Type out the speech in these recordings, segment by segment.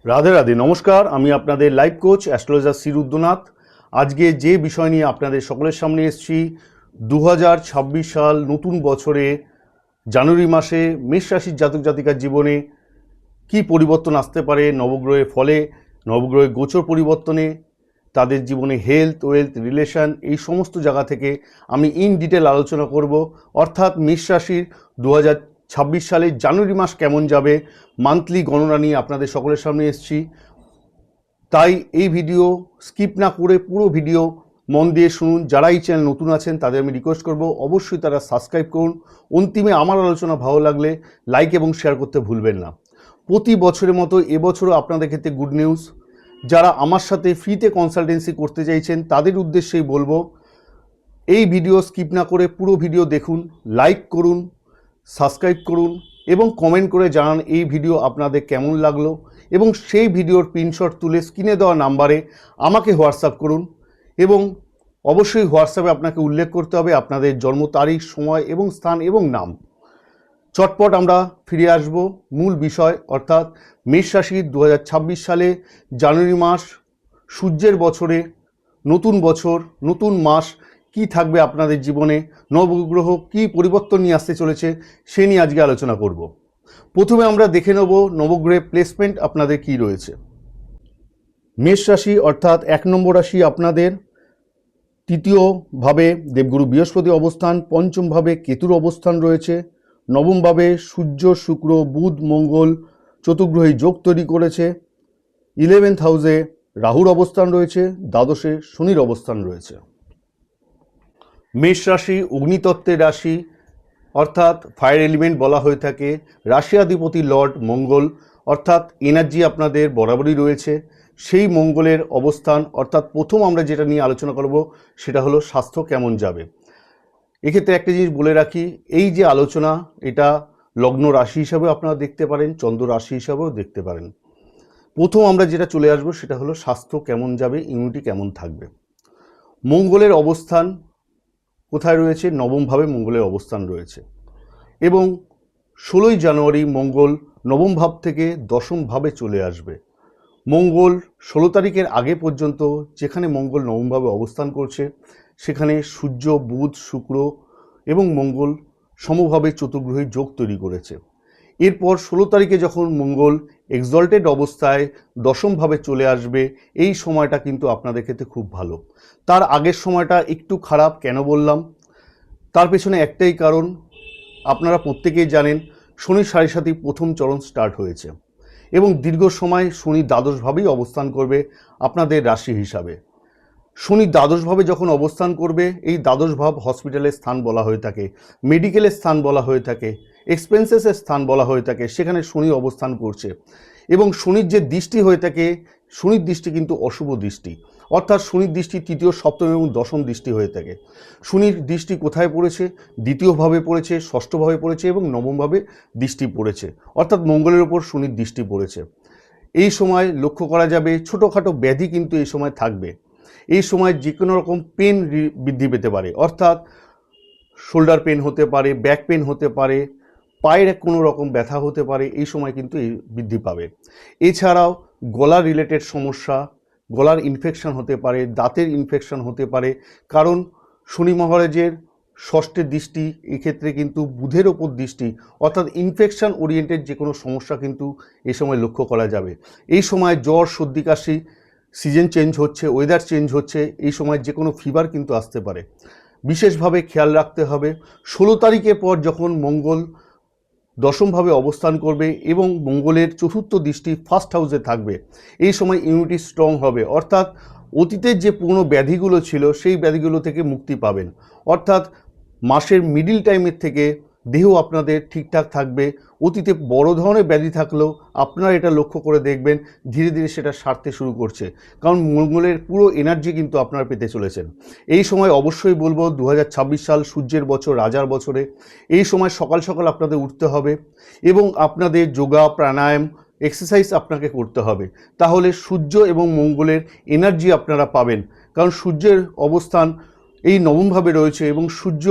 রাধে রাধে, নমস্কার। আমি আপনাদের life coach astrologer Shri Rudranath. আজকে যে বিষয় নিয়ে আপনাদের সকলের সামনে এসেছি, 2026 সাল নতুন বছরে জানুয়ারি মাসে মেষ রাশির জাতক জাতিকার জীবনে কি পরিবর্তন আসতে পারে নবগ্রহের ফলে, নবগ্রহের গোচর পরিবর্তনে, তাদের জীবনে হেলথ, ওয়েলথ, রিলেশন, এই সমস্ত জায়গা থেকে আমি ইন ডিটেল আলোচনা করব। অর্থাৎ মেষ রাশির 2026 সালে জানুয়ারি মাস কেমন যাবে, মান্থলি গণনা নিয়ে আপনাদের সকলের সামনে এসেছি। তাই এই ভিডিও স্কিপ না করে পুরো ভিডিও মন দিয়ে শুনুন। যারা এই চ্যানেল নতুন আছেন তাদের আমি রিকোয়েস্ট করব অবশ্যই তারা সাবস্ক্রাইব করুন। অন্তিমে আমার আলোচনা ভালো লাগলে লাইক এবং শেয়ার করতে ভুলবেন না। প্রতি বছরের মতো এবছরও আপনাদের ক্ষেত্রে গুড নিউজ। যারা আমার সাথে ফ্রিতে কনসালটেন্সি করতে চাইছেন তাদের উদ্দেশ্যেই বলবো, এই ভিডিও স্কিপ না করে পুরো ভিডিও দেখুন, লাইক করুন, সাবস্ক্রাইব করুন এবং কমেন্ট করে জানান এই ভিডিও আপনাদের কেমন লাগলো, এবং সেই ভিডিওর প্রিন্টশট তুলে স্ক্রিনে দেওয়া নাম্বারে আমাকে হোয়াটসঅ্যাপ করুন। এবং অবশ্যই হোয়াটসঅ্যাপে আপনাকে উল্লেখ করতে হবে আপনাদের জন্ম তারিখ, সময় এবং স্থান এবং নাম। চটপট আমরা ফিরে আসব মূল বিষয়, অর্থাৎ মেষ রাশির 2026 সালে জানুয়ারি মাস, সূর্যের বছরে নতুন বছর, নতুন মাস কি থাকবে আপনাদের জীবনে, নবগ্রহ কি পরিবর্তন নিয়ে আসতে চলেছে সে নিয়ে আজকে আলোচনা করব। প্রথমে আমরা দেখে নেব নবগ্রহের প্লেসমেন্ট আপনাদের কি রয়েছে। মেষ রাশি অর্থাৎ 1 নম্বর রাশি আপনাদের, তৃতীয়ভাবে দেবগুরু বৃহস্পতি অবস্থান, পঞ্চমভাবে কেতুর অবস্থান রয়েছে, নবমভাবে সূর্য, শুক্র, বুধ, মঙ্গল চতুর্গ্রহী যোগ তৈরি করেছে, 11th হাউসে রাহুর অবস্থান রয়েছে, দ্বাদশে শনির অবস্থান রয়েছে। মেষ রাশি অগ্নিতত্ত্বের রাশি, অর্থাৎ ফায়ার এলিমেন্ট বলা হয়ে থাকে। রাশিয়াধিপতি লর্ড মঙ্গল, অর্থাৎ এনার্জি আপনাদের বরাবরই রয়েছে। সেই মঙ্গলের অবস্থান, অর্থাৎ প্রথম আমরা যেটা নিয়ে আলোচনা করব সেটা হলো স্বাস্থ্য কেমন যাবে। এক্ষেত্রে একটা জিনিস বলে রাখি, এই যে আলোচনা এটা লগ্ন রাশি হিসাবেও আপনারা দেখতে পারেন, চন্দ্র রাশি হিসাবেও দেখতে পারেন। প্রথম আমরা যেটা চলে আসবো সেটা হলো স্বাস্থ্য কেমন যাবে, ইমিউনিটি কেমন থাকবে। মঙ্গলের অবস্থান কোথায় রয়েছে? নবমভাবে মঙ্গলের অবস্থান রয়েছে, এবং 16ই জানুয়ারি মঙ্গল নবম ভাব থেকে দশম ভাবে চলে আসবে। মঙ্গল 16 তারিখের আগে পর্যন্ত যেখানে মঙ্গল নবমভাবে অবস্থান করছে সেখানে সূর্য, বুধ, শুক্র এবং মঙ্গল সমভাবে চতুর্গ্রহী যোগ তৈরি করেছে। এরপর 16 তারিখে যখন মঙ্গল এক্সল্টেড অবস্থায় দশমভাবে চলে আসবে, এই সময়টা কিন্তু আপনাদের ক্ষেত্রে খুব ভালো। তার আগের সময়টা একটু খারাপ। কেন বললাম? তার পেছনে একটাই কারণ, আপনারা প্রত্যেকেই জানেন শনির সাড়ে সাথে প্রথম চরণ স্টার্ট হয়েছে, এবং দীর্ঘ সময় শনি দ্বাদশভাবেই অবস্থান করবে আপনাদের রাশি হিসাবে। শনি দ্বাদশভাবে যখন অবস্থান করবে, এই দ্বাদশ ভাব হসপিটালের স্থান বলা হয়ে থাকে, মেডিকেলের স্থান বলা হয়ে থাকে, এক্সপেন্সেসের স্থান বলা হয়ে থাকে। সেখানে শনি অবস্থান করছে, এবং শনির যে দৃষ্টি হয়ে থাকে, শনির দৃষ্টি কিন্তু অশুভ দৃষ্টি, অর্থাৎ শনির দৃষ্টি তৃতীয়, সপ্তম এবং দশম দৃষ্টি হয়ে থাকে। শনির দৃষ্টি কোথায় পড়েছে? দ্বিতীয়ভাবে পড়েছে, ষষ্ঠভাবে পড়েছে এবং নবমভাবে দৃষ্টি পড়েছে, অর্থাৎ মঙ্গলের ওপর শনির দৃষ্টি পড়েছে। এই সময় লক্ষ্য করা যাবে ছোটোখাটো ব্যাধি কিন্তু এই সময় থাকবে। এই সময় যে কোনো রকম পেন বৃদ্ধি পেতে পারে, অর্থাৎ শোল্ডার পেন হতে পারে, ব্যাক পেন হতে পারে, পায়ের কোনো রকম ব্যথা হতে পারে, এই সময় কিন্তু এই বৃদ্ধি পাবে। এছাড়াও গলা রিলেটেড সমস্যা, গলার ইনফেকশন হতে পারে, দাঁতের ইনফেকশন হতে পারে, কারণ শনি মহারাজের ষষ্ঠের দৃষ্টি, এক্ষেত্রে কিন্তু বুধের ওপর দৃষ্টি, অর্থাৎ ইনফেকশন ওরিয়েন্টেড যে কোনো সমস্যা কিন্তু এই সময় লক্ষ্য করা যাবে। এই সময় জ্বর, সর্দি, কাশি, সিজন চেঞ্জ হচ্ছে, ওয়েদার চেঞ্জ হচ্ছে, এই সময় যে কোনো ফিভার কিন্তু আসতে পারে। বিশেষভাবে খেয়াল রাখতে হবে। 16 তারিখের পর যখন মঙ্গল দশমভাবে অবস্থান করবে এবং মঙ্গলের চতুর্থ দৃষ্টি ফার্স্ট হাউসে থাকবে, এই সময় ইমিউনিটি স্ট্রং হবে, অর্থাৎ অতীতের যে পুরনো ব্যাধিগুলো ছিল সেই ব্যাধিগুলো থেকে মুক্তি পাবেন। অর্থাৎ মাসের মিডিল টাইমের থেকে দেহ আপনাদের ঠিকঠাক থাকবে। অতীতে বড় ধরনের ব্যাধি থাকলেও আপনারা এটা লক্ষ্য করে দেখবেন ধীরে ধীরে সেটা সারতে শুরু করছে, কারণ মঙ্গলের পুরো এনার্জি কিন্তু আপনারা পেতে চলেছেন। এই সময় অবশ্যই বলবো 2026 সাল সূর্যের বছর, রাজার বছরে এই সময় সকাল সকাল আপনাদের উঠতে হবে এবং আপনাদের যোগা, প্রাণায়াম, এক্সারসাইজ আপনাকে করতে হবে। তাহলে সূর্য এবং মঙ্গলের এনার্জি আপনারা পাবেন, কারণ সূর্যের অবস্থান এই নবমভাবে রয়েছে এবং সূর্য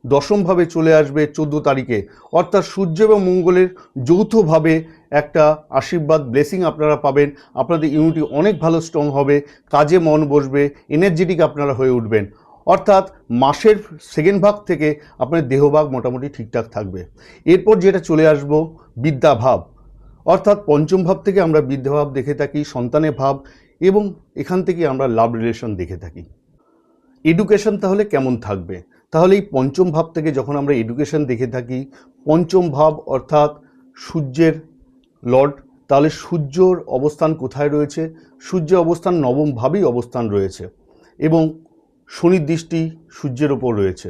দশমভাবে চলে আসবে 14 তারিখে, অর্থাৎ সূর্য এবং মঙ্গলের যৌথভাবে একটা আশীর্বাদ ব্লেসিং আপনারা পাবেন। আপনাদের ইমিউনিটি অনেক ভালো স্ট্রং হবে, কাজে মন বসবে, এনার্জেটিক আপনারা হয়ে উঠবেন। অর্থাৎ মাসের সেকেন্ড ভাগ থেকে আপনার দেহভাগ মোটামুটি ঠিকঠাক থাকবে। এরপর যেটা চলে আসবো বিদ্যাভাব, অর্থাৎ পঞ্চম ভাব থেকে আমরা বিদ্যাভাব দেখে থাকি, সন্তানের ভাব, এবং এখান থেকে আমরা লাভ রিলেশন দেখে থাকি। এডুকেশন তাহলে কেমন থাকবে? তাহলে এই পঞ্চম ভাব থেকে যখন আমরা এডুকেশন দেখে থাকি, পঞ্চম ভাব অর্থাৎ সূর্যের লর্ড, তাহলে সূর্যর অবস্থান কোথায় রয়েছে? সূর্যের অবস্থান নবম ভাবেই অবস্থান রয়েছে এবং শনির দৃষ্টি সূর্যের ওপর রয়েছে।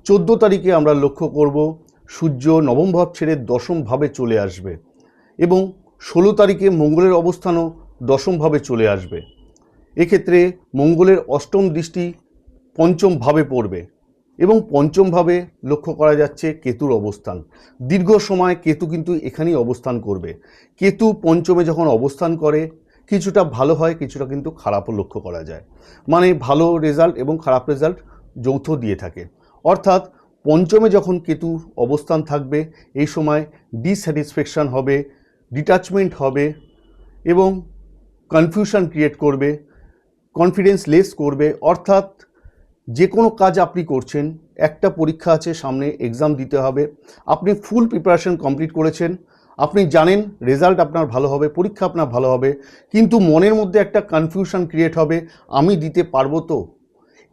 14 তারিখে আমরা লক্ষ্য করব সূর্য নবম ভাব ছেড়ে দশম ভাবে চলে আসবে এবং 16 তারিখে মঙ্গলের অবস্থানও দশম ভাবে চলে আসবে। এক্ষেত্রে মঙ্গলের অষ্টম দৃষ্টি পঞ্চম ভাবে পড়বে এবং পঞ্চম ভাবে লক্ষ্য করা যাচ্ছে কেতুর অবস্থান। দীর্ঘ সময় কেতু কিন্তু এখানেই অবস্থান করবে। কেতু পঞ্চমে যখন অবস্থান করে কিছুটা ভালো হয়, কিছুটা কিন্তু খারাপও লক্ষ্য করা যায়। মানে ভালো রেজাল্ট এবং খারাপ রেজাল্ট যৌথ দিয়ে থাকে। অর্থাৎ পঞ্চমে যখন কেতু অবস্থান থাকবে এই সময় ডিস্যাটিসফ্যাকশন হবে, ডিটাচমেন্ট হবে এবং কনফিউশন ক্রিয়েট করবে, কনফিডেন্স লেস করবে। অর্থাৎ যে কোনো কাজ আপনি করছেন, একটা পরীক্ষা আছে সামনে, এক্সাম দিতে হবে, আপনি ফুল প্রিপারেশন কমপ্লিট করেছেন, আপনি জানেন রেজাল্ট আপনার ভালো হবে, পরীক্ষা আপনার ভালো হবে, কিন্তু মনের মধ্যে একটা কনফিউশন ক্রিয়েট হবে, আমি দিতে পারবো তো?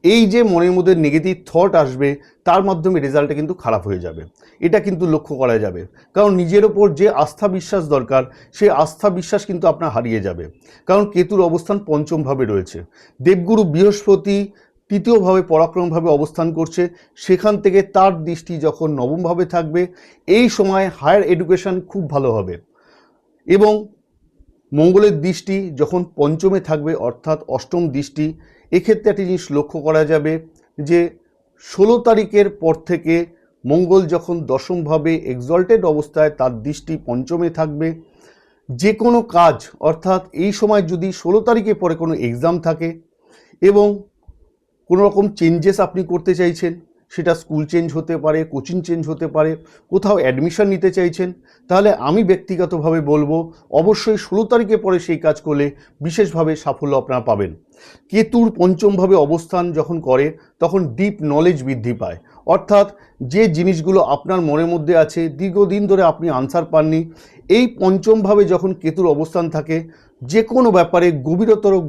এই যে মনের মধ্যে নেগেটিভ থট আসবে, তার মাধ্যমে রেজাল্টটা কিন্তু খারাপ হয়ে যাবে। এটা কিন্তু লক্ষ্য করা যাবে, কারণ নিজের ওপর যে আস্থা বিশ্বাস দরকার সেই আস্থা বিশ্বাস কিন্তু আপনার হারিয়ে যাবে, কারণ কেতুর অবস্থান পঞ্চমভাবে রয়েছে। দেবগুরু বৃহস্পতি তৃতীয়ভাবে পরাক্রমভাবে অবস্থান করছে, সেখান থেকে তার দৃষ্টি যখন নবমভাবে থাকবে এই সময় হায়ার এডুকেশন খুব ভালো হবে এবং মঙ্গলের দৃষ্টি যখন পঞ্চমে থাকবে অর্থাৎ অষ্টম দৃষ্টি, এক্ষেত্রে একটি জিনিস লক্ষ্য করা যাবে যে 16 তারিখের পর থেকে মঙ্গল যখন দশমভাবে এক্সল্টেড অবস্থায় তার দৃষ্টি পঞ্চমে থাকবে, যে কোনো কাজ অর্থাৎ এই সময় যদি 16 তারিখের পরে কোনো এক্সাম থাকে এবং কোনো রকম চেঞ্জেস আপনি করতে চাইছেন, সেটা স্কুল চেঞ্জ হতে পারে, কোচিং চেঞ্জ হতে পারে, কোথাও অ্যাডমিশন নিতে চাইছেন, তাহলে আমি ব্যক্তিগতভাবে বলবো অবশ্যই 16 তারিখের পরে সেই কাজ করলে বিশেষভাবে সাফল্য আপনারা পাবেন। কেতুর পঞ্চমভাবে অবস্থান যখন করে তখন ডিপ নলেজ বৃদ্ধি পায়, অর্থাৎ যে জিনিসগুলো আপনার মনের মধ্যে আছে দীর্ঘদিন ধরে আপনি আনসার পাননি, এই পঞ্চমভাবে যখন কেতুর অবস্থান থাকে যে কোনো ব্যাপারে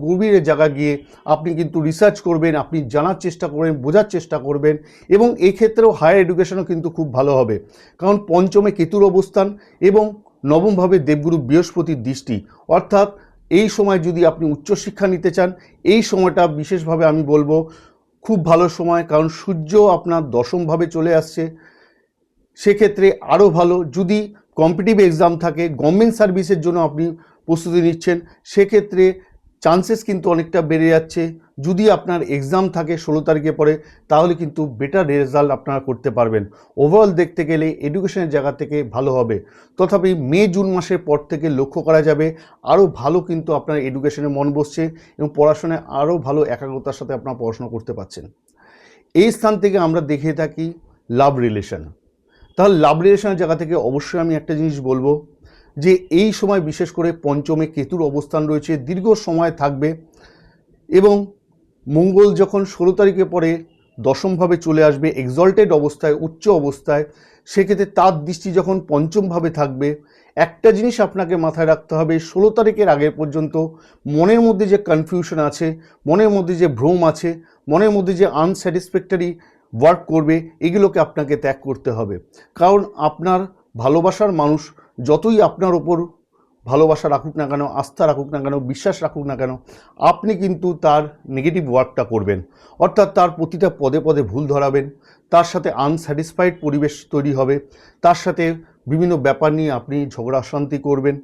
গভীরে জায়গা গিয়ে আপনি কিন্তু রিসার্চ করবেন, আপনি জানার চেষ্টা করবেন, বোঝার চেষ্টা করবেন এবং এই ক্ষেত্রেও হায়ার এডুকেশনও কিন্তু খুব ভালো হবে, কারণ পঞ্চমে কেতুর অবস্থান এবং নবমভাবে দেবগুরু বৃহস্পতির দৃষ্টি। অর্থাৎ এই সময় যদি আপনি উচ্চশিক্ষা নিতে চান, এই সময়টা বিশেষভাবে আমি বলবো খুব ভালো সময়, কারণ সূর্য আপনার দশমভাবে চলে আসছে। সেক্ষেত্রে আরও ভালো, যদি কম্পিটিটিভ এক্সাম থাকে, গভর্নমেন্ট সার্ভিসের জন্য আপনি প্রস্তুতি নিচ্ছেন, সেক্ষেত্রে চান্সেস কিন্তু অনেকটা বেড়ে যাচ্ছে। যদি আপনার এক্সাম থাকে 16 তারিখে পরে, তাহলে কিন্তু বেটার রেজাল্ট আপনারা করতে পারবেন। ওভারঅল দেখতে গেলে এডুকেশনের জায়গা থেকে ভালো হবে। তথাপি মে জুন মাসের পর থেকে লক্ষ্য করা যাবে আরও ভালো কিন্তু আপনার এডুকেশনে মন বসছে এবং পড়াশোনায় আরও ভালো একাগ্রতার সাথে আপনারা পড়াশোনা করতে পারছেন। এই স্থান থেকে আমরা দেখে থাকি লাভ রিলেশন। তাহলে লাভ রিলেশনের জায়গা থেকে অবশ্যই আমি একটা জিনিস বলবো যে এই সময় বিশেষ করে পঞ্চমে কেতুর অবস্থান রয়েছে, দীর্ঘ সময় থাকবে এবং মঙ্গল যখন 16 তারিখে পরে দশমভাবে চলে আসবে এক্সল্টেড অবস্থায়, উচ্চ অবস্থায়, সেক্ষেত্রে তার দৃষ্টি যখন পঞ্চমভাবে থাকবে, একটা জিনিস আপনাকে মাথায় রাখতে হবে, 16 তারিখের আগে পর্যন্ত মনের মধ্যে যে কনফিউশন আছে, মনের মধ্যে যে ভ্রম আছে, মনের মধ্যে যে আনস্যাটিসফ্যাক্টরি ওয়ার্ক করবে, এগুলোকে আপনাকে ত্যাগ করতে হবে। কারণ আপনার ভালোবাসার মানুষ যতই আপনার ওপর ভালোবাসা রাখুক না কেন, আস্থা রাখুক না কেন, বিশ্বাস রাখুক না কেন, আপনি কিন্তু তার নেগেটিভ ওয়ার্কটা করবেন, অর্থাৎ তার প্রতিটা পদে পদে ভুল ধরাবেন, তার সাথে আনস্যাটিসফাইড পরিবেশ তৈরি হবে, তার সাথে বিভিন্ন ব্যাপার নিয়ে আপনি ঝগড়া অশান্তি করবেন।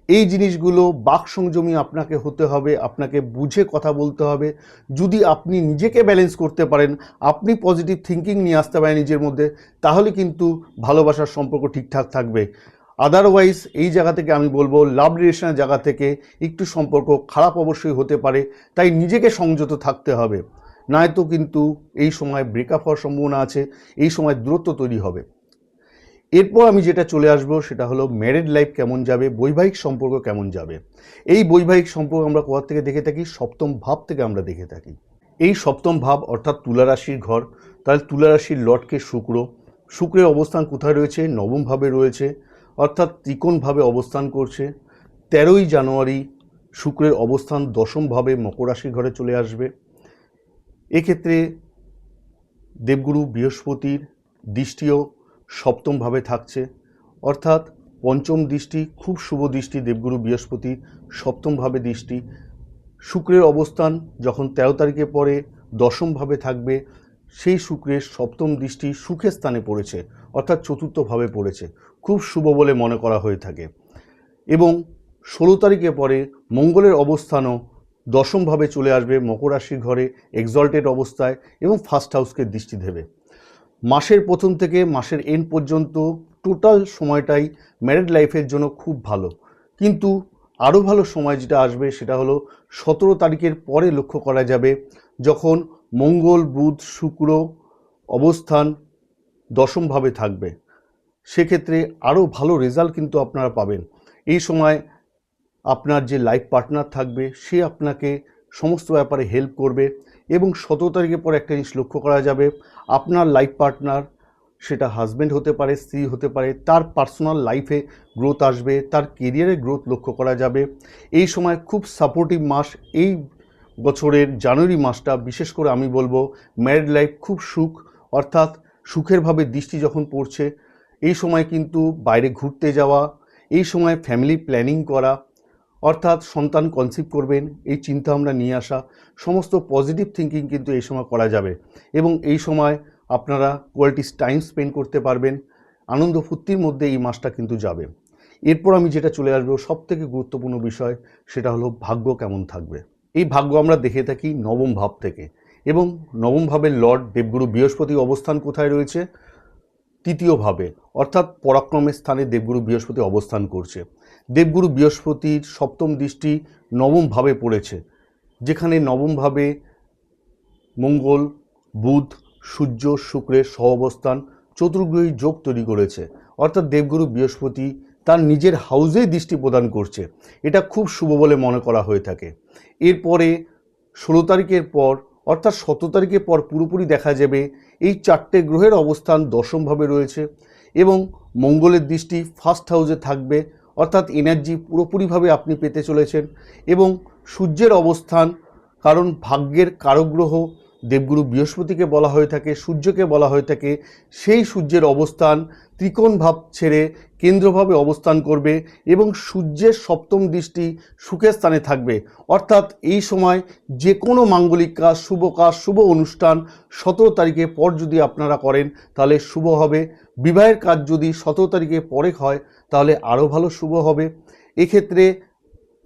এই জিনিসগুলো বাক সংযমী আপনাকে হতে হবে, আপনাকে বুঝে কথা বলতে হবে। যদি আপনি নিজেকে ব্যালেন্স করতে পারেন, আপনি পজিটিভ থিঙ্কিং নিয়ে আসতে পারেন নিজের মধ্যে, তাহলে কিন্তু ভালোবাসার সম্পর্ক ঠিকঠাক থাকবে। আদারওয়াইজ এই জায়গা থেকে আমি বলবো লাভ রিলেশনের জায়গা থেকে একটু সম্পর্ক খারাপ অবশ্যই হতে পারে, তাই নিজেকে সংযত থাকতে হবে। নয়তো কিন্তু এই সময় ব্রেকআপ হওয়ার সম্ভাবনা আছে, এই সময় দূরত্ব তৈরি হবে। এরপর আমি যেটা চলে আসবো সেটা হলো ম্যারিড লাইফ কেমন যাবে, বৈবাহিক সম্পর্ক কেমন যাবে। এই বৈবাহিক সম্পর্ক আমরা কোথা থেকে দেখে থাকি? সপ্তম ভাব থেকে আমরা দেখে থাকি। এই সপ্তম ভাব অর্থাৎ তুলা রাশির ঘর, তাহলে তুলা রাশির লর্ডকে শুক্র, শুক্রের অবস্থান কোথায় রয়েছে? নবম ভাবে রয়েছে, অর্থাৎ ত্রিকোণভাবে অবস্থান করছে। 13ই জানুয়ারি শুক্রের অবস্থান দশম ভাবে মকর রাশির ঘরে চলে আসবে। এক্ষেত্রে দেবগুরু বৃহস্পতির দৃষ্টিও সপ্তম ভাবে থাকছে, অর্থাৎ পঞ্চম দৃষ্টি, খুব শুভ দৃষ্টি দেবগুরু বৃহস্পতি, সপ্তম ভাবে দৃষ্টি। শুক্রের অবস্থান যখন 13 তারিখের পরে দশম ভাবে থাকবে, সেই শুক্রের সপ্তম দৃষ্টি সুখের স্থানে পড়েছে, অর্থাৎ চতুর্থ ভাবে পড়েছে, খুব শুভ বলে মনে করা হয়ে থাকে। এবং 16 তারিখের পরে মঙ্গলের অবস্থানও দশমভাবে চলে আসবে মকর রাশির ঘরে এক্সল্টেড অবস্থায় এবং ফার্স্ট হাউসকে দৃষ্টি দেবে। মাসের প্রথম থেকে মাসের এন্ড পর্যন্ত টোটাল সময়টাই ম্যারিড লাইফের জন্য খুব ভালো, কিন্তু আরও ভালো সময় যেটা আসবে সেটা হলো 17 তারিখের পরে লক্ষ্য করা যাবে, যখন মঙ্গল বুধ শুক্র অবস্থান দশমভাবে থাকবে। সেক্ষেত্রে আরও ভালো রেজাল্ট কিন্তু আপনারা পাবেন। এই সময় আপনার যে লাইফ পার্টনার থাকবে সে আপনাকে সমস্ত ব্যাপারে হেল্প করবে। এবং 17 তারিখের পর একটা জিনিস লক্ষ্য করা যাবে, আপনার লাইফ পার্টনার, সেটা হাজব্যান্ড হতে পারে, স্ত্রী হতে পারে, তার পার্সোনাল লাইফে গ্রোথ আসবে, তার কেরিয়ারে গ্রোথ লক্ষ্য করা যাবে। এই সময় খুব সাপোর্টিভ মাস, এই বছরের জানুয়ারি মাসটা বিশেষ করে আমি বলবো ম্যারিড লাইফ খুব সুখ, অর্থাৎ সুখের ভাবে দৃষ্টি যখন পড়ছে, এই সময় কিন্তু বাইরে ঘুরতে যাওয়া, এই সময় ফ্যামিলি প্ল্যানিং করা, অর্থাৎ সন্তান কনসিভ করবেন এই চিন্তা আমরা নিয়ে আসা, সমস্ত পজিটিভ থিঙ্কিং কিন্তু এই সময় করা যাবে। এবং এই সময় আপনারা কোয়ালিটি টাইম স্পেন্ড করতে পারবেন, আনন্দ ফুর্তির মধ্যে এই মাসটা কিন্তু যাবে। এরপর আমি যেটা চলে আসবো সবথেকে গুরুত্বপূর্ণ বিষয়, সেটা হলো ভাগ্য কেমন থাকবে। এই ভাগ্য আমরা দেখে থাকি নবম ভাব থেকে, এবং নবম ভাবের লর্ড দেবগুরু বৃহস্পতি অবস্থান কোথায় রয়েছে? তৃতীয় ভাবে, অর্থাৎ পরাক্রমের স্থানে দেবগুরু বৃহস্পতি অবস্থান করছে। দেবগুরু বৃহস্পতির সপ্তম দৃষ্টি নবম ভাবে পড়েছে, যেখানে নবম ভাবে মঙ্গল বুধ সূর্য শুক্রের সহ অবস্থান চতুর্গ্রহী যোগ তৈরি করেছে, অর্থাৎ দেবগুরু বৃহস্পতি তার নিজের হাউসেই দৃষ্টি প্রদান করছে। এটা খুব শুভ বলে মনে করা হয়ে থাকে। এরপরে 16 তারিখের পর, অর্থাৎ 17 তারিখের পর পুরোপুরি দেখা যাবে এই চারটে গ্রহের অবস্থান দশমভাবে রয়েছে এবং মঙ্গলের দৃষ্টি ফার্স্ট হাউসে থাকবে, অর্থাৎ এনার্জি পুরোপুরিভাবে আপনি পেতে চলেছেন। এবং সূর্যের অবস্থান, কারণ ভাগ্যের কারগ্রহ দেবগুরু বৃহস্পতিকে বলা হয়ে থাকে, সূর্যকে বলা হয়ে থাকে, সেই সূর্যের অবস্থান ত্রিকোণ ভাব ছেড়ে কেন্দ্রভাবে অবস্থান করবে এবং সূর্যের সপ্তম দৃষ্টি সুখের স্থানে থাকবে। অর্থাৎ এই সময় যে কোনো মাঙ্গলিক কাজ, শুভ অনুষ্ঠান 17 তারিখের পর যদি আপনারা করেন তাহলে শুভ হবে। বিবাহের কাজ যদি 17 তারিখের পরে হয় তাহলে আরও ভালো শুভ হবে। এক্ষেত্রে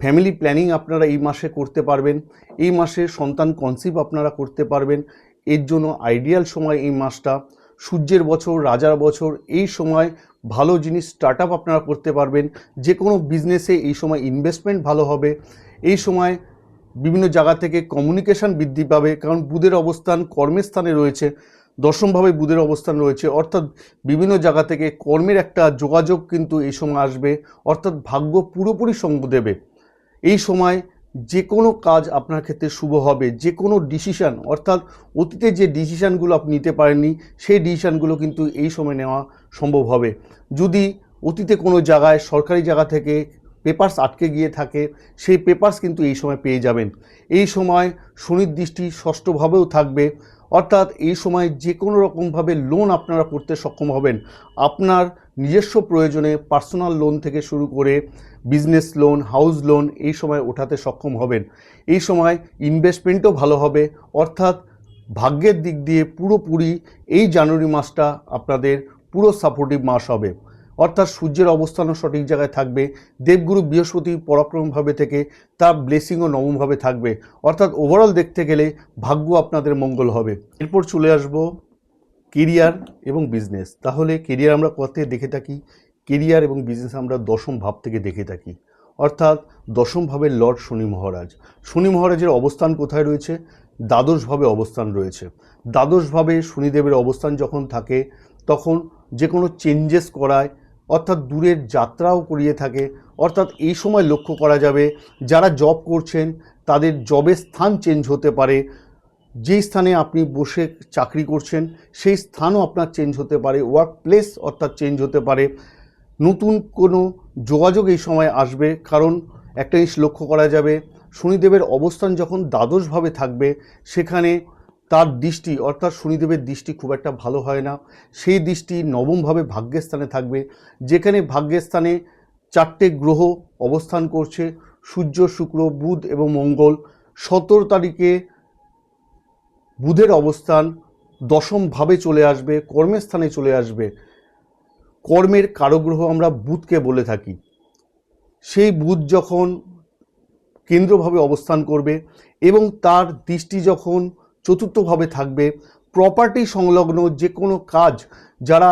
ফ্যামিলি প্ল্যানিং আপনারা এই মাসে করতে পারবেন, এই মাসে সন্তান কনসিভ আপনারা করতে পারবেন। এর জন্য আইডিয়াল সময় এই মাসটা। সূর্যের বছর, রাজার বছর, এই সময় ভালো জিনিস স্টার্ট আপ আপনারা করতে পারবেন। যে কোনো বিজনেসে এই সময় ইনভেস্টমেন্ট ভালো হবে। এই সময় বিভিন্ন জায়গা থেকে কমিউনিকেশান বৃদ্ধি পাবে, কারণ বুধের অবস্থান কর্মের স্থানে রয়েছে, দশমভাবে বুধের অবস্থান রয়েছে, অর্থাৎ বিভিন্ন জায়গা থেকে কর্মের একটা যোগাযোগ কিন্তু এই সময় আসবে, অর্থাৎ ভাগ্য পুরোপুরি সঙ্গ দেবে। এই সময় যে কোনো কাজ আপনার ক্ষেত্রে শুভ হবে, যে কোনো ডিসিশান, অর্থাৎ অতীতে যে ডিসিশানগুলো আপনি নিতে পারেননি সেই ডিসিশানগুলো কিন্তু এই সময় নেওয়া সম্ভব হবে। যদি অতীতে কোনো জায়গায় সরকারি জায়গা থেকে পেপারস আটকে গিয়ে থাকে, সেই পেপারস কিন্তু এই সময় পেয়ে যাবেন। এই সময় শনির দৃষ্টি ষষ্ঠভাবেও থাকবে, অর্থাৎ এই সময় যে কোনো রকমভাবে লোন আপনারা করতে সক্ষম হবেন। আপনার নিজস্ব প্রয়োজনে পার্সোনাল লোন থেকে শুরু করে বিজনেস লোন, হাউস লোন এই সময় ওঠাতে সক্ষম হবেন। এই সময় ইনভেস্টমেন্টও ভালো হবে, অর্থাৎ ভাগ্যের দিক দিয়ে পুরোপুরি এই জানুয়ারি মাসটা আপনাদের পুরো সাপোর্টিভ মাস হবে। অর্থাৎ সূর্যের অবস্থানও সঠিক জায়গায় থাকবে, দেবগুরু বৃহস্পতি পরাক্রমভাবে থেকে তার ব্লেসিংও নবমভাবে থাকবে, অর্থাৎ ওভারঅল দেখতে গেলে ভাগ্য আপনাদের মঙ্গল হবে। এরপর চলে আসবো কেরিয়ার এবং বিজনেস। তাহলে কেরিয়ার আমরা কোথা থেকে দেখে থাকি? কেরিয়ার এবং বিজনেস আমরা দশম ভাব থেকে দেখে থাকি, অর্থাৎ দশম ভাবের লর্ড শনি মহারাজ। শনি মহারাজের অবস্থান কোথায় রয়েছে? দ্বাদশভাবে অবস্থান রয়েছে। দ্বাদশভাবে শনিদেবের অবস্থান যখন থাকে তখন যে কোনো চেঞ্জেস করায়, অর্থাৎ দূরের যাত্রাও করিয়ে থাকে। অর্থাৎ এই সময় লক্ষ্য করা যাবে যারা জব করছেন তাদের জবের স্থান চেঞ্জ হতে পারে, যেই স্থানে আপনি বসে চাকরি করছেন সেই স্থানও আপনার চেঞ্জ হতে পারে, ওয়ার্ক প্লেস অর্থাৎ চেঞ্জ হতে পারে, নতুন কোনো যোগাযোগ এই সময় আসবে। কারণ একটা জিনিস লক্ষ্য করা যাবে, শনিদেবের অবস্থান যখন দ্বাদশভাবে থাকবে সেখানে তার দৃষ্টি অর্থাৎ শনিদেবের দৃষ্টি খুব একটা ভালো হয় না। সেই দৃষ্টি নবমভাবে ভাগ্যের স্থানে থাকবে, যেখানে ভাগ্যের স্থানে 4টে গ্রহ অবস্থান করছে, সূর্য, শুক্র, বুধ এবং মঙ্গল। 17 তারিখে বুধের অবস্থান দশমভাবে চলে আসবে, কর্মের স্থানে চলে আসবে। কর্মের কারগ্রহ আমরা বুধকে বলে থাকি। সেই বুধ যখন কেন্দ্রভাবে অবস্থান করবে এবং তার দৃষ্টি যখন চতুর্থভাবে থাকবে, প্রপার্টি সংলগ্ন যে কোনো কাজ, যারা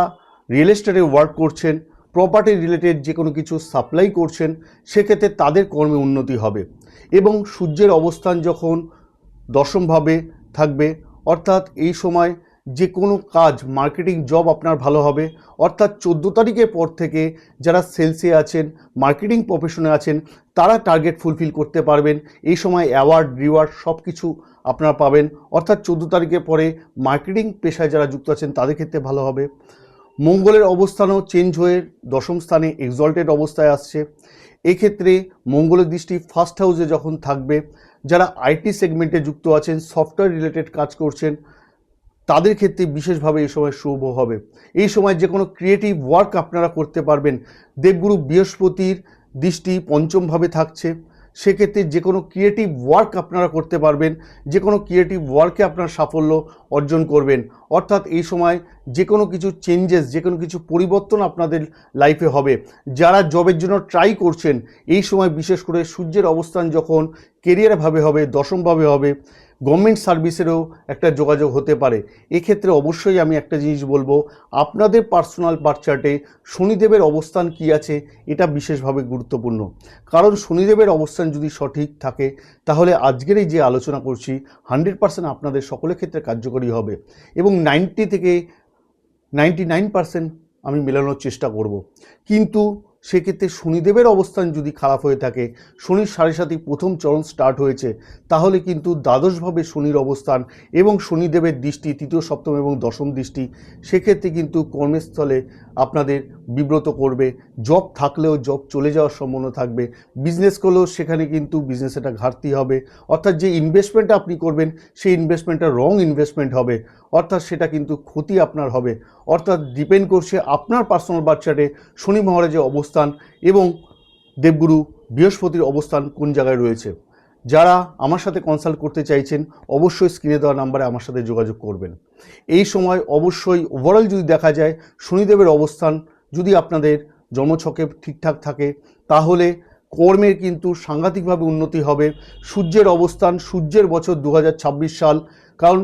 রিয়েল এস্টেটে ওয়ার্ক করছেন, প্রপার্টি রিলেটেড যে কোনো কিছু সাপ্লাই করছেন, সেক্ষেত্রে তাদের কর্মে উন্নতি হবে। এবং সূর্যের অবস্থান যখন দশমভাবে থাকবে, অর্থাৎ এই সময় যে কোনো কাজ, মার্কেটিং জব আপনার ভালো হবে। অর্থাৎ 14 তারিখের পর থেকে যারা সেলসে আছেন, মার্কেটিং প্রফেশনে আছেন, তারা টার্গেট ফুলফিল করতে পারবেন। এই সময় অ্যাওয়ার্ড, রিওয়ার্ড সব কিছু আপনারা পাবেন। অর্থাৎ 14 তারিখের পরে মার্কেটিং পেশায় যারা যুক্ত আছেন তাদের ক্ষেত্রে ভালো হবে। মঙ্গলের অবস্থানও চেঞ্জ হয়ে দশম স্থানে এক্সল্টেড অবস্থায় আসছে। এক্ষেত্রে মঙ্গলের দৃষ্টি ফার্স্ট হাউসে যখন থাকবে, যারা আইটি সেগমেন্টে যুক্ত আছেন, সফটওয়্যার রিলেটেড কাজ করছেন, তাদের ক্ষেত্রে বিশেষভাবে এই সময় শুভ হবে। এই সময় যে কোনো ক্রিয়েটিভ ওয়ার্ক আপনারা করতে পারবেন। দেবগুরু বৃহস্পতির দৃষ্টি পঞ্চমভাবে থাকছে, সেক্ষেত্রে যে কোনো ক্রিয়েটিভ ওয়ার্ক আপনারা করতে পারবেন, যে কোনো ক্রিয়েটিভ ওয়ার্কে আপনারা সাফল্য অর্জন করবেন। অর্থাৎ এই সময় যে কোনো কিছু চেঞ্জেস, যে কোনো কিছু পরিবর্তন আপনাদের লাইফে হবে। যারা জবের জন্য ট্রাই করছেন, এই সময় বিশেষ করে সূর্যের অবস্থান যখন কেরিয়ারভাবে হবে, দশমভাবে হবে, গভর্নমেন্ট সার্ভিসেরও একটা যোগাযোগ হতে পারে। এক্ষেত্রে অবশ্যই আমি একটা জিনিস বলবো, আপনাদের পার্সোনাল বার্থ চার্টে শনিদেবের অবস্থান কি আছে এটা বিশেষভাবে গুরুত্বপূর্ণ। কারণ শনিদেবের অবস্থান যদি সঠিক থাকে তাহলে আজকের এই যে আলোচনা করছি 100% আপনাদের সকলের ক্ষেত্রে কার্যকরী হবে এবং 90 থেকে 99% আমি মেলানোর চেষ্টা করব। কিন্তু সেক্ষেত্রে শনিদেবের অবস্থান যদি খারাপ হয়ে থাকে, শনির 7.5 প্রথম চরণ স্টার্ট হয়েছে, তাহলে কিন্তু দ্বাদশভাবে শনির অবস্থান এবং শনিদেবের দৃষ্টি তৃতীয়, সপ্তম এবং দশম দৃষ্টি, সেক্ষেত্রে কিন্তু কর্মস্থলে আপনাদের বিব্রত করবে। জব থাকলেও জব চলে যাওয়ার সম্ভাবনা থাকবে, বিজনেস করলেও সেখানে কিন্তু বিজনেস একটা ঘাটতি হবে। অর্থাৎ যে ইনভেস্টমেন্টটা আপনি করবেন সেই ইনভেস্টমেন্টটা রং ইনভেস্টমেন্ট হবে, অর্থাৎ সেটা কিন্তু ক্ষতি আপনার হবে। অর্থাৎ ডিপেন্ড করছে আপনার পার্সোনাল বার্থ চার্টে শনি মহারাজের অবস্থান এবং দেবগুরু বৃহস্পতির অবস্থান কোন জায়গায় রয়েছে। যারা আমার সাথে কনসাল্ট করতে চাইছেন অবশ্যই স্ক্রিনে দেওয়া নাম্বারে আমার সাথে যোগাযোগ করবেন। এই সময় অবশ্যই ওভারঅল যদি দেখা যায় শনিদেবের অবস্থান যদি আপনাদের জন্মছকে ঠিকঠাক থাকে তাহলে কর্মের কিন্তু সাংঘাতিকভাবে উন্নতি হবে। সূর্যের অবস্থান, সূর্যের বছর 2026 সাল, কারণ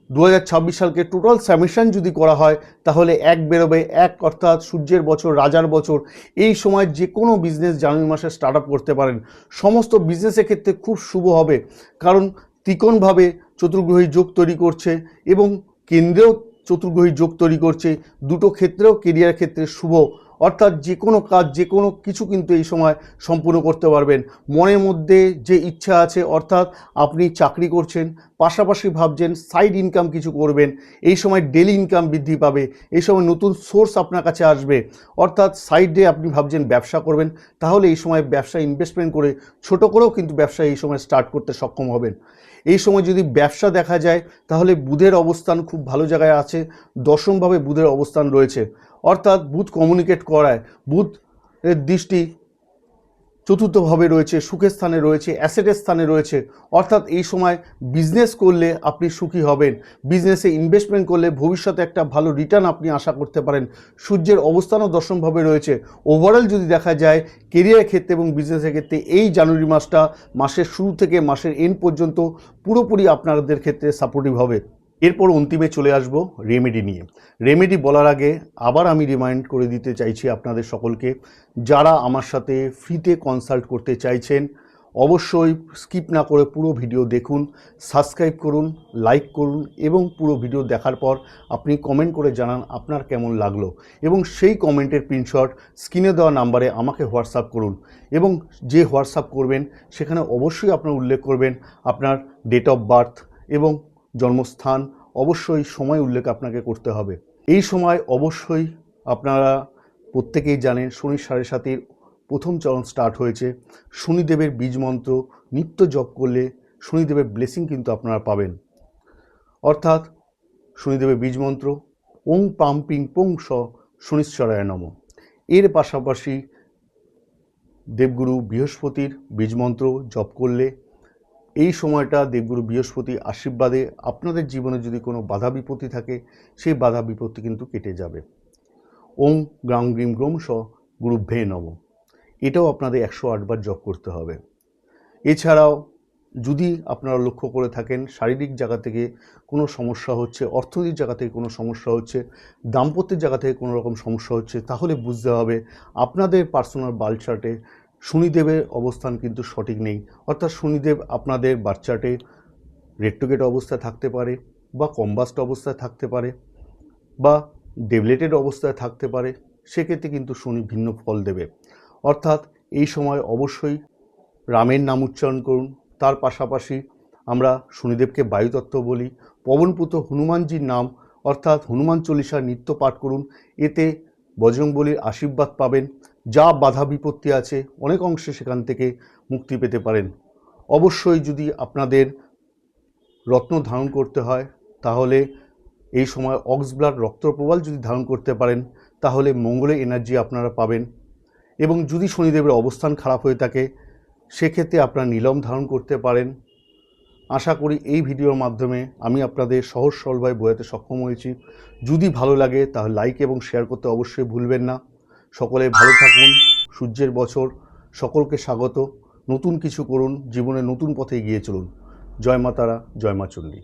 2026 সালকে টোটাল সামেশন যদি করা হয় তাহলে এক বেরোবে, এক অর্থাৎ সূর্যের বছর, রাজার বছর। এই সময় যে কোনো বিজনেস জানুয়ারি মাসে স্টার্ট আপ করতে পারেন, সমস্ত বিজনেসের ক্ষেত্রে খুব শুভ হবে। কারণ ত্রিকোণভাবে চতুর্গ্রহী যোগ তৈরি করছে এবং কেন্দ্রেও চতুর্গ্রহী যোগ তৈরি করছে, দুটো ক্ষেত্রেও কেরিয়ার ক্ষেত্রে শুভ। অর্থাৎ যে কোনো কাজ, যে কোনো কিছু কিন্তু এই সময় সম্পূর্ণ করতে পারবেন। মনের মধ্যে যে ইচ্ছা আছে, অর্থাৎ আপনি চাকরি করছেন, পাশাপাশি ভাবছেন সাইড ইনকাম কিছু করবেন, এই সময় ডেলি ইনকাম বৃদ্ধি পাবে, এই সময় নতুন সোর্স আপনার কাছে আসবে। অর্থাৎ সাইডে আপনি ভাবছেন ব্যবসা করবেন, তাহলে এই সময় ব্যবসা ইনভেস্টমেন্ট করে ছোট করেও কিন্তু ব্যবসা এই সময় স্টার্ট করতে সক্ষম হবেন। এই সময় যদি ব্যবসা দেখা যায় তাহলে বুধের অবস্থান খুব ভালো জায়গায় আছে, দশমভাবে বুধের অবস্থান রয়েছে। অর্থাৎ বুধ কমিউনিকেট করায়, বুধের দৃষ্টি চতুর্থভাবে রয়েছে, সুখের স্থানে রয়েছে, অ্যাসেটের স্থানে রয়েছে। অর্থাৎ এই সময় বিজনেস করলে আপনি সুখী হবেন, বিজনেসে ইনভেস্টমেন্ট করলে ভবিষ্যতে একটা ভালো রিটার্ন আপনি আশা করতে পারেন। সূর্যের অবস্থানও দশমভাবে রয়েছে। ওভারঅল যদি দেখা যায় কেরিয়ারের ক্ষেত্রে এবং বিজনেসের ক্ষেত্রে এই জানুয়ারি মাসটা মাসের শুরু থেকে মাসের এন্ড পর্যন্ত পুরোপুরি আপনাদের ক্ষেত্রে সাপোর্টিভ হবে। এরপর অন্তিমে চলে আসব রেমেডি নিয়ে। রেমেডি বলার আগে আবার আমি রিমাইন্ড করে দিতে চাইছি আপনাদের সকলকে, যারা আমার সাথে ফ্রিতে কনসাল্ট করতে চাইছেন অবশ্যই স্কিপ না করে পুরো ভিডিও দেখুন, সাবস্ক্রাইব করুন, লাইক করুন এবং পুরো ভিডিও দেখার পর আপনি কমেন্ট করে জানান আপনার কেমন লাগলো এবং সেই কমেন্টের প্রিন্টশট স্ক্রিনে দেওয়া নাম্বারে আমাকে হোয়াটসঅ্যাপ করুন এবং যে হোয়াটসঅ্যাপ করবেন সেখানে অবশ্যই আপনার উল্লেখ করবেন আপনার ডেট অফ বার্থ এবং জন্মস্থান, অবশ্যই সময় উল্লেখ আপনাকে করতে হবে। এই সময় অবশ্যই আপনারা প্রত্যেকেই জানেন শনির 7.5 প্রথম চরণ স্টার্ট হয়েছে। শনিদেবের বীজ মন্ত্র নিত্য জপ করলে শনিদেবের ব্লেসিং কিন্তু আপনারা পাবেন। অর্থাৎ শনিদেবের বীজ মন্ত্র ওং পাম পিং পং স শনিশ্চরায় নম। এর পাশাপাশি দেবগুরু বৃহস্পতির বীজ মন্ত্র জপ করলে এই সময়টা দেবগুরু বৃহস্পতির আশীর্বাদে আপনাদের জীবনে যদি কোনো বাধা বিপত্তি থাকে সেই বাধা বিপত্তি কিন্তু কেটে যাবে। ওং গ্রাম গ্রিম গ্রোম স গুরুভ্যে নম, এটাও আপনাদের 108 বার জপ করতে হবে। এছাড়াও যদি আপনারা লক্ষ্য করে থাকেন শারীরিক জায়গা থেকে কোনো সমস্যা হচ্ছে, অর্থনৈতিক জায়গা থেকে কোনো সমস্যা হচ্ছে, দাম্পত্যের জায়গা থেকে কোনো রকম সমস্যা হচ্ছে, তাহলে বুঝতে হবে আপনাদের পার্সোনাল বার্থ চার্টে শনিদেবের অবস্থান কিন্তু সঠিক নেই। অর্থাৎ শনিদেব আপনাদের বার্থ চার্টে রেট্রোগেট অবস্থায় থাকতে পারে বা কম্বাস্ট অবস্থায় থাকতে পারে বা ডেভলেটেড অবস্থায় থাকতে পারে, সেক্ষেত্রে কিন্তু শনি ভিন্ন ফল দেবে। অর্থাৎ এই সময় অবশ্যই রামের নাম উচ্চারণ করুন। তার পাশাপাশি আমরা শনিদেবকে বায়ুতত্ত্ব বলি, পবনপুত্র হনুমানজির নাম অর্থাৎ হনুমান চল্লিশা নিত্য পাঠ করুন, এতে বজরংবলীর আশীর্বাদ পাবেন। যা বাধা বিপত্তি আছে অনেক অংশে সেখান থেকে মুক্তি পেতে পারেন। অবশ্যই যদি আপনাদের রত্ন ধারণ করতে হয় তাহলে এই সময় অক্স ব্লাড রক্তপ্রবাল যদি ধারণ করতে পারেন তাহলে মঙ্গলের এনার্জি আপনারা পাবেন। এবং যদি শনিদেবের অবস্থান খারাপ হয়ে থাকে সেক্ষেত্রে আপনারা নীলম ধারণ করতে পারেন। আশা করি এই ভিডিওর মাধ্যমে আমি আপনাদের সহজ সরলভাবে বোঝাতে সক্ষম হয়েছি। যদি ভালো লাগে তাহলে লাইক এবং শেয়ার করতে অবশ্যই ভুলবেন না। সকলে ভালো থাকুন। সূর্যের বছর সকলকে স্বাগত। নতুন কিছু করুন, জীবনে নতুন পথে এগিয়ে চলুন। জয় মা তারা, জয় মা চণ্ডী।